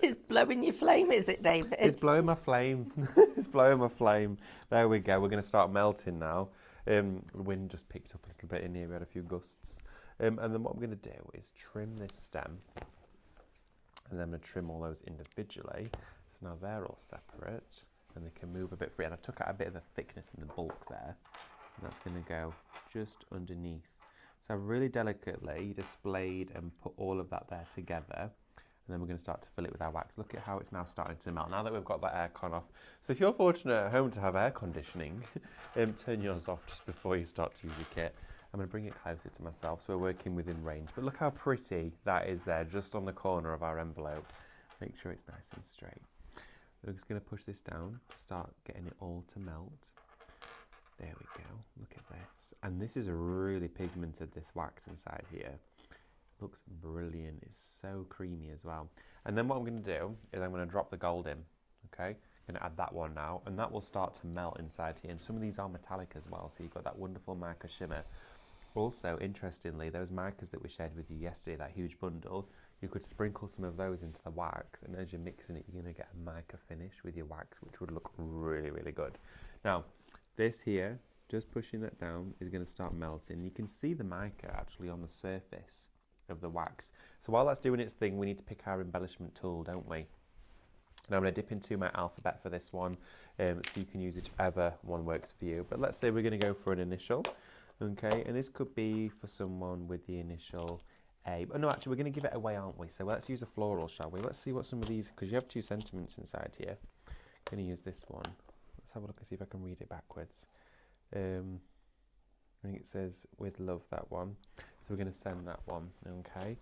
It's blowing your flame, is it, David? It's blowing my flame. It's blowing my flame. There we go. We're going to start melting now. The wind just picked up a little bit in here. We had a few gusts. And then what I'm going to do is trim this stem. And then I'm going to trim all those individually. So now they're all separate and they can move a bit free. And I took out a bit of the thickness and the bulk there. And that's going to go just underneath. So I've really delicately displayed and put all of that there together. And then we're going to start to fill it with our wax. Look at how it's now starting to melt, now that we've got that aircon off. So if you're fortunate at home to have air conditioning, turn yours off just before you start to use your kit. I'm going to bring it closer to myself so we're working within range. But look how pretty that is there, just on the corner of our envelope. Make sure it's nice and straight. We're just going to push this down, start getting it all to melt. There we go, look at this. And this is a really pigmented, this wax inside here. Looks brilliant. It's so creamy as well. And then what I'm going to do is I'm going to drop the gold in. Okay, I'm going to add that one now, and that will start to melt inside here. And some of these are metallic as well, so you've got that wonderful mica shimmer. Also, interestingly, those micas that we shared with you yesterday, that huge bundle, you could sprinkle some of those into the wax, and as you're mixing it, you're going to get a mica finish with your wax, which would look really, really good. Now, this here, just pushing that down, is going to start melting. You can see the mica actually on the surface of the wax. So while that's doing its thing, we need to pick our embellishment tool, don't we? Now I'm going to dip into my alphabet for this one, so you can use whichever one works for you. But let's say we're going to go for an initial, okay? And this could be for someone with the initial A. But no, actually, we're going to give it away, aren't we? So let's use a floral, shall we? Let's see what some of these, because you have two sentiments inside here. I'm going to use this one. Let's have a look and see if I can read it backwards. I think it says with love, that one. So we're going to send that one, okay?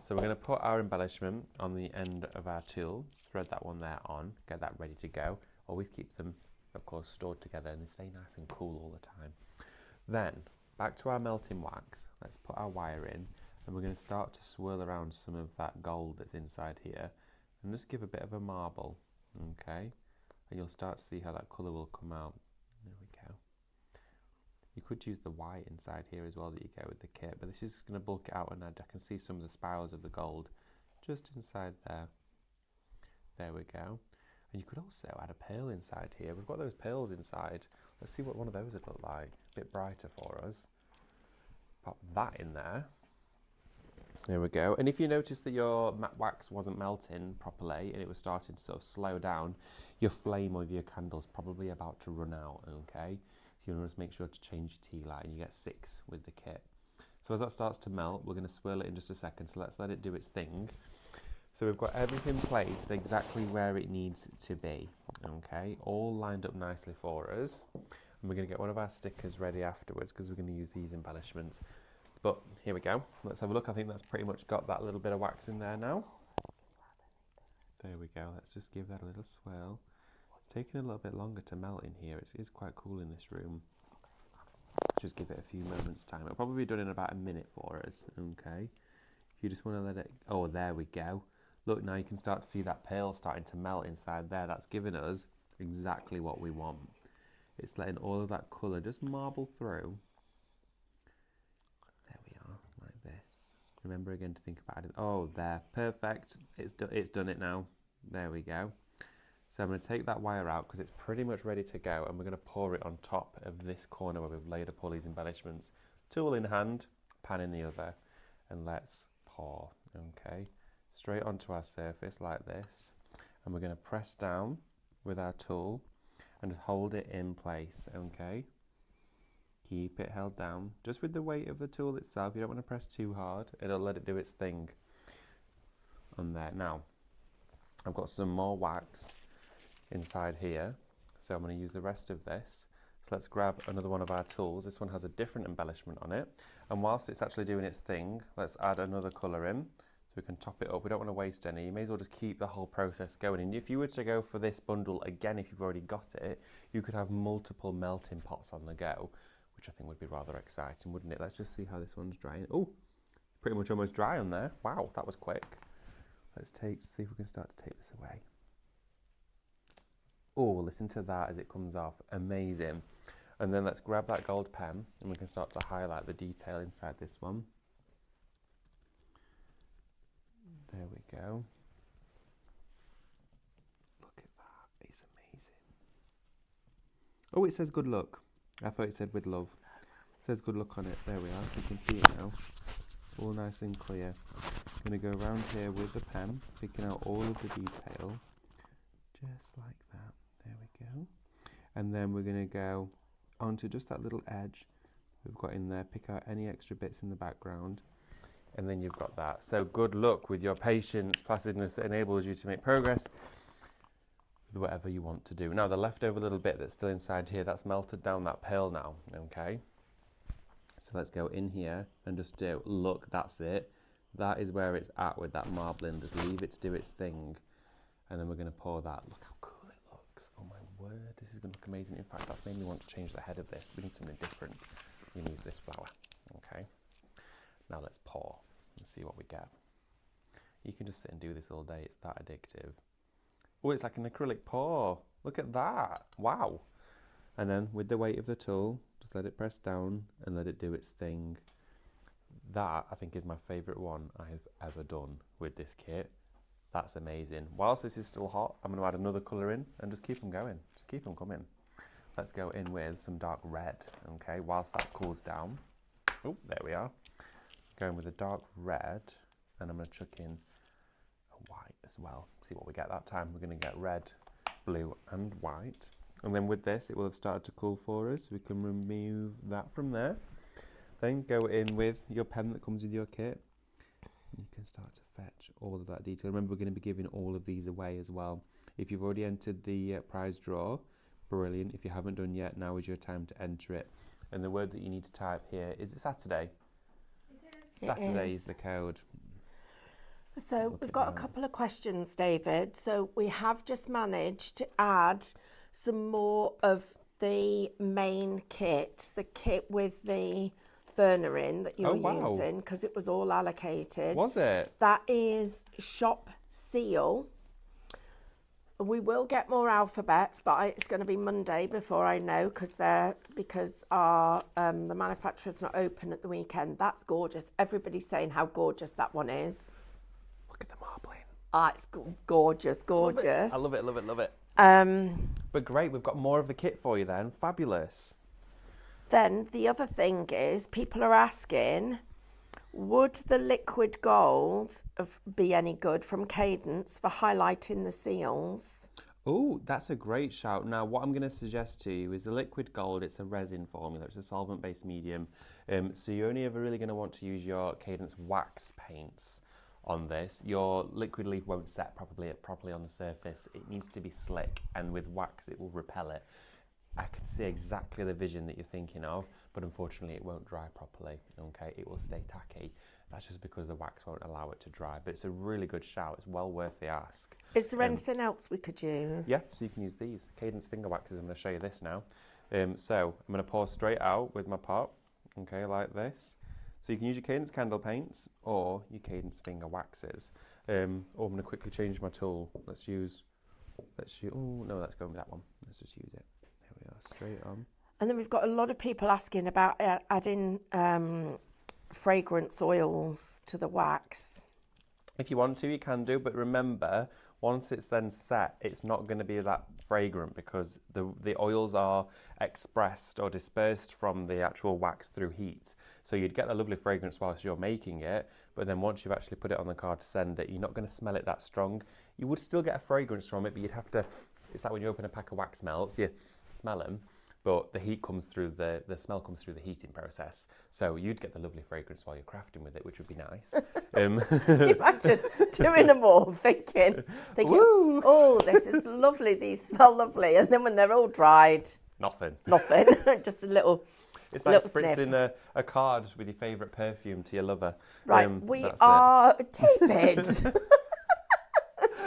So we're going to put our embellishment on the end of our tool, thread that one there on, get that ready to go. Always keep them, of course, stored together and they stay nice and cool all the time. Then, back to our melting wax, let's put our wire in and we're going to start to swirl around some of that gold that's inside here and just give a bit of a marble, okay? And you'll start to see how that colour will come out. There we go. You could use the white inside here as well that you get with the kit, but this is going to bulk it out and I can see some of the spirals of the gold just inside there. There we go. And you could also add a pearl inside here. We've got those pearls inside. Let's see what one of those would look like. A bit brighter for us. Pop that in there. There we go. And if you notice that your matte wax wasn't melting properly and it was starting to sort of slow down, your flame of your candle's probably about to run out, okay? So you want to just make sure to change your tea light and you get 6 with the kit. So as that starts to melt, we're going to swirl it in just a second, so let's let it do its thing. So we've got everything placed exactly where it needs to be, okay? All lined up nicely for us. And we're going to get one of our stickers ready afterwards because we're going to use these embellishments. But here we go. Let's have a look. I think that's pretty much got that little bit of wax in there now. There we go. Let's just give that a little swirl. It's taking a little bit longer to melt in here. It is quite cool in this room. Just give it a few moments time. It'll probably be done in about a minute for us, okay? If you just want to let it... Oh, there we go. Look, now you can start to see that pearl starting to melt inside there. That's giving us exactly what we want. It's letting all of that colour just marble through. There we are, like this. Remember again to think about it. Oh, there, perfect. It's done it now. There we go. So I'm going to take that wire out because it's pretty much ready to go, and we're going to pour it on top of this corner where we've laid up all these embellishments. Tool in hand, pan in the other, and let's pour, okay? Straight onto our surface like this, and we're going to press down with our tool and just hold it in place, okay? Keep it held down, just with the weight of the tool itself. You don't want to press too hard, it'll let it do its thing on there. Now, I've got some more wax inside here, so I'm going to use the rest of this. So let's grab another one of our tools. This one has a different embellishment on it, and whilst it's actually doing its thing, let's add another colour in so we can top it up. We don't want to waste any. You may as well just keep the whole process going. And if you were to go for this bundle again, if you've already got it, you could have multiple melting pots on the go, which I think would be rather exciting, wouldn't it? Let's just see how this one's drying. Oh, pretty much almost dry on there. Wow, that was quick. Let's see if we can start to take this away. Oh, listen to that as it comes off. Amazing. And then let's grab that gold pen and we can start to highlight the detail inside this one. There we go. Look at that. It's amazing. Oh, it says good luck. I thought it said with love. It says good luck on it. There we are. You can see it now. All nice and clear. I'm going to go around here with the pen, picking out all of the detail. Just like that. There we go. And then we're going to go onto just that little edge we've got in there, pick out any extra bits in the background, and then you've got that. So good luck with your patience, placidness that enables you to make progress with whatever you want to do. Now the leftover little bit that's still inside here, that's melted down that pearl now, okay? So let's go in here and just do, look, that's it. That is where it's at with that marbling. Just leave it to do its thing. And then we're going to pour that. Look how cool it looks. Oh my word, this is going to look amazing. In fact, that's made me want to change the head of this. We need something different. We need this flower. Okay. Now let's pour and see what we get. You can just sit and do this all day. It's that addictive. Oh, it's like an acrylic pour. Look at that. Wow. And then with the weight of the tool, just let it press down and let it do its thing. That, I think, is my favourite one I've ever done with this kit. That's amazing. Whilst this is still hot, I'm going to add another colour in and just keep them going. Just keep them coming. Let's go in with some dark red, okay, whilst that cools down. Oh, there we are. Going with a dark red, and I'm going to chuck in a white as well. See what we get that time. We're going to get red, blue and white. And then with this, it will have started to cool for us. We can remove that from there. Then go in with your pen that comes with your kit. You can start to fetch all of that detail. Remember, we're going to be giving all of these away as well. If you've already entered the prize draw, brilliant. If you haven't done yet, now is your time to enter it. And the word that you need to type here, is it Saturday? It is. Saturday is the code. So we've got a couple of questions, David. So we have just managed to add some more of the main kit, the kit with the burner in that you were using, because it was all allocated. Was it? That is shop seal. We will get more alphabets, but it's going to be Monday before I know, because our the manufacturer's not open at the weekend. That's gorgeous. Everybody's saying how gorgeous that one is. Look at the marbling. Ah, it's gorgeous, gorgeous. I love it, love it, love it. But great, we've got more of the kit for you then. Fabulous. Then the other thing is, people are asking, would the liquid gold be any good from Cadence for highlighting the seals? Oh, that's a great shout. Now, what I'm going to suggest to you is the liquid gold. It's a resin formula. It's a solvent-based medium. So you're only ever really going to want to use your Cadence wax paints on this. Your liquid leaf won't set properly on the surface. It needs to be slick, and with wax, it will repel it. I can see exactly the vision that you're thinking of, but unfortunately it won't dry properly, okay? It will stay tacky. That's just because the wax won't allow it to dry, but it's a really good shout. It's well worth the ask. Is there anything else we could use? Yeah, so you can use these. Cadence finger waxes. I'm going to show you this now. So I'm going to pour straight out with my pot, okay, like this. So you can use your Cadence candle paints or your Cadence finger waxes. Or I'm going to quickly change my tool. Let's use, oh no, let's go with that one. Let's just use it. There we are, straight on. And then we've got a lot of people asking about adding fragrance oils to the wax. If you want to, you can do, but remember, Once it's then set, it's not going to be that fragrant because the oils are expressed or dispersed from the actual wax through heat. So you'd get a lovely fragrance whilst you're making it, but then once you've actually put it on the card to send it, you're not going to smell it that strong. You would still get a fragrance from it, but you'd have to, it's like when you open a pack of wax melts, you smell them, but the heat comes through, the smell comes through the heating process. So you'd get the lovely fragrance while you're crafting with it, which would be nice. Imagine doing them all, thinking, Woo! oh, this is lovely, these smell lovely. And then when they're all dried, Nothing. just a little. It's like Little spritzing a card with your favourite perfume to your lover. Right, That's David.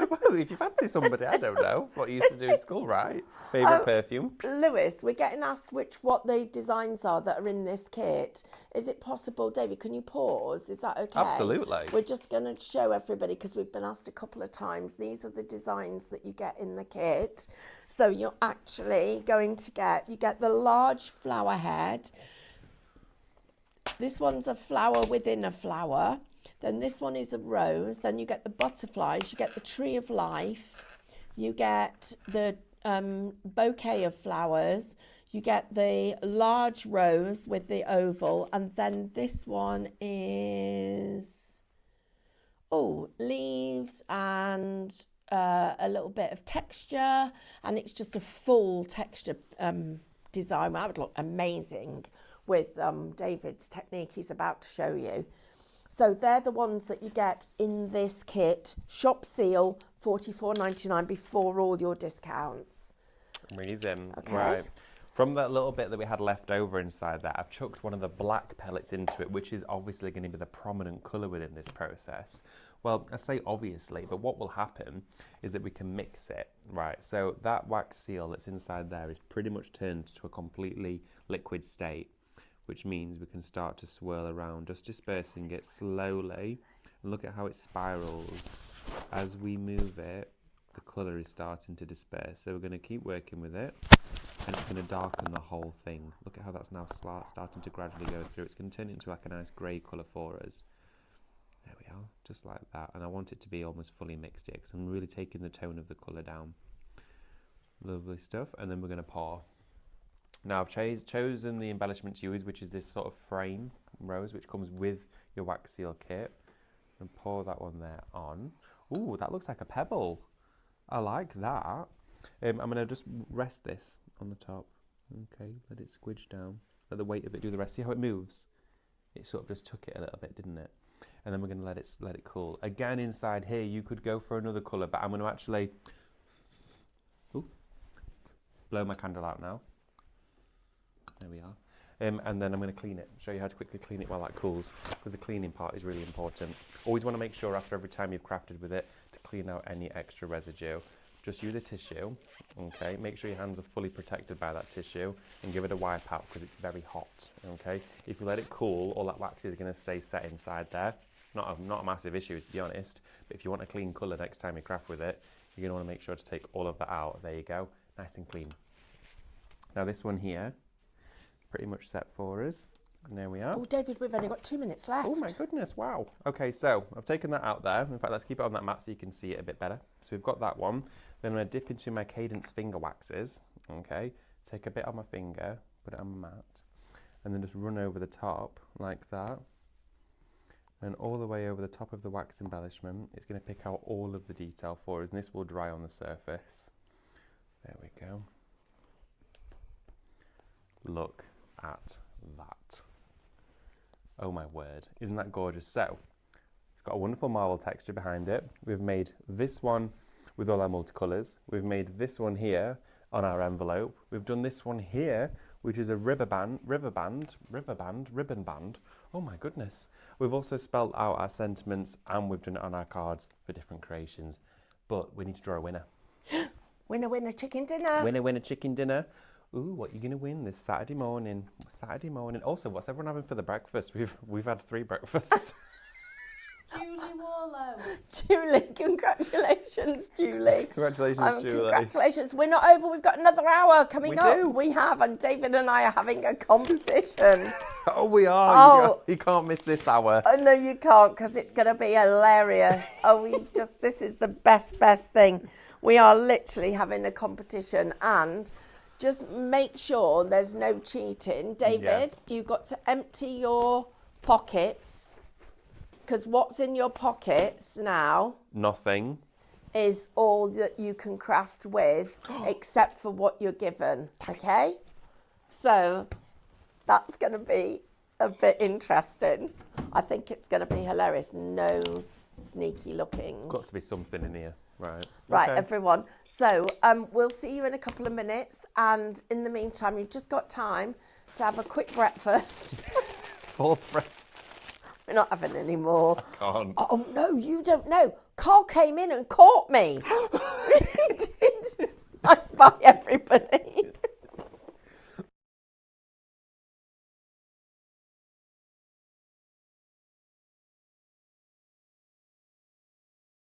Well, if you fancy somebody, I don't know what you used to do in school, right? Favourite perfume. Lewis, we're getting asked what the designs are that are in this kit. Is it possible, David, can you pause? Is that okay? Absolutely. We're just going to show everybody, because we've been asked a couple of times, these are the designs that you get in the kit. So you're actually going to get the large flower head. This one's a flower within a flower. Then this one is a rose. Then you get the butterflies. You get the tree of life. You get the bouquet of flowers. You get the large rose with the oval. And then this one is, leaves and a little bit of texture. And it's just a full texture design. That would look amazing with David's technique he's about to show you. So they're the ones that you get in this kit. Shop seal, $44.99 before all your discounts. Amazing. Okay. Right. From that little bit that we had left over inside that, I've chucked one of the black pellets into it, which is obviously going to be the prominent colour within this process. Well, I say obviously, but what will happen is that we can mix it, right? So that wax seal that's inside there is pretty much turned to a completely liquid state, which means we can start to swirl around, just dispersing it slowly. And look at how it spirals. As we move it, the colour is starting to disperse. So we're going to keep working with it, and it's going to darken the whole thing. Look at how that's now starting to gradually go through. It's going to turn it into like a nice grey colour for us. There we are, just like that. And I want it to be almost fully mixed here, because I'm really taking the tone of the colour down. Lovely stuff. And then we're going to pour. Now I've chosen the embellishment to use, which is this sort of frame rose, which comes with your wax seal kit. And pour that one there on. Ooh, that looks like a pebble. I like that. I'm going to just rest this on the top. Okay, let it squidge down. Let the weight of it do the rest. See how it moves? It sort of just took it a little bit, didn't it? And then we're going to let it cool. Again, inside here, you could go for another colour, but I'm going to actually blow my candle out now. There we are. And then I'm going to clean it, show you how to quickly clean it while that cools, because the cleaning part is really important. Always want to make sure after every time you've crafted with it to clean out any extra residue. Just use a tissue, okay? Make sure your hands are fully protected by that tissue and give it a wipe out because it's very hot, okay? If you let it cool, all that wax is going to stay set inside there. Not a massive issue, to be honest, but if you want a clean colour next time you craft with it, you're going to want to make sure to take all of that out. There you go, nice and clean. Now this one here, pretty much set for us. And there we are. Oh, David, we've only got 2 minutes left. Oh my goodness, wow. Okay, so I've taken that out there. In fact, let's keep it on that mat so you can see it a bit better. So we've got that one. Then I'm going to dip into my Cadence finger waxes. Okay, take a bit on my finger, put it on my mat, and then just run over the top like that. And all the way over the top of the wax embellishment, it's going to pick out all of the detail for us, and this will dry on the surface. There we go. Look at that. Oh my word, isn't that gorgeous? So, it's got a wonderful marble texture behind it. We've made this one with all our multicolours. We've made this one here on our envelope. We've done this one here, which is a ribbon band. Oh my goodness. We've also spelled out our sentiments, and we've done it on our cards for different creations. But we need to draw a winner. Winner, winner, chicken dinner. Winner, winner, chicken dinner. Ooh, what are you going to win this Saturday morning? Also, what's everyone having for the breakfast? We've had 3 breakfasts. Julie Warlow. Julie, congratulations, Julie. Congratulations, Julie. Congratulations. We're not over. We've got another hour coming We up. do. We have, and David and I are having a competition. Oh, we are. Oh. You can't miss this hour. Oh, no, you can't, because it's going to be hilarious. This is the best thing. We are literally having a competition, and just make sure there's no cheating. David, you've got to empty your pockets, because what's in your pockets now Nothing. is all that you can craft with, except for what you're given, okay? So that's going to be a bit interesting. I think it's going to be hilarious. No sneaky looking. Got to be something in here. Right. Right, Okay. everyone. So we'll see you in a couple of minutes. And in the meantime, you've just got time to have a quick breakfast. Fourth breath. We're not having any more. Can't. Oh, no, you don't know. Carl came in and caught me. He did. Bye, everybody.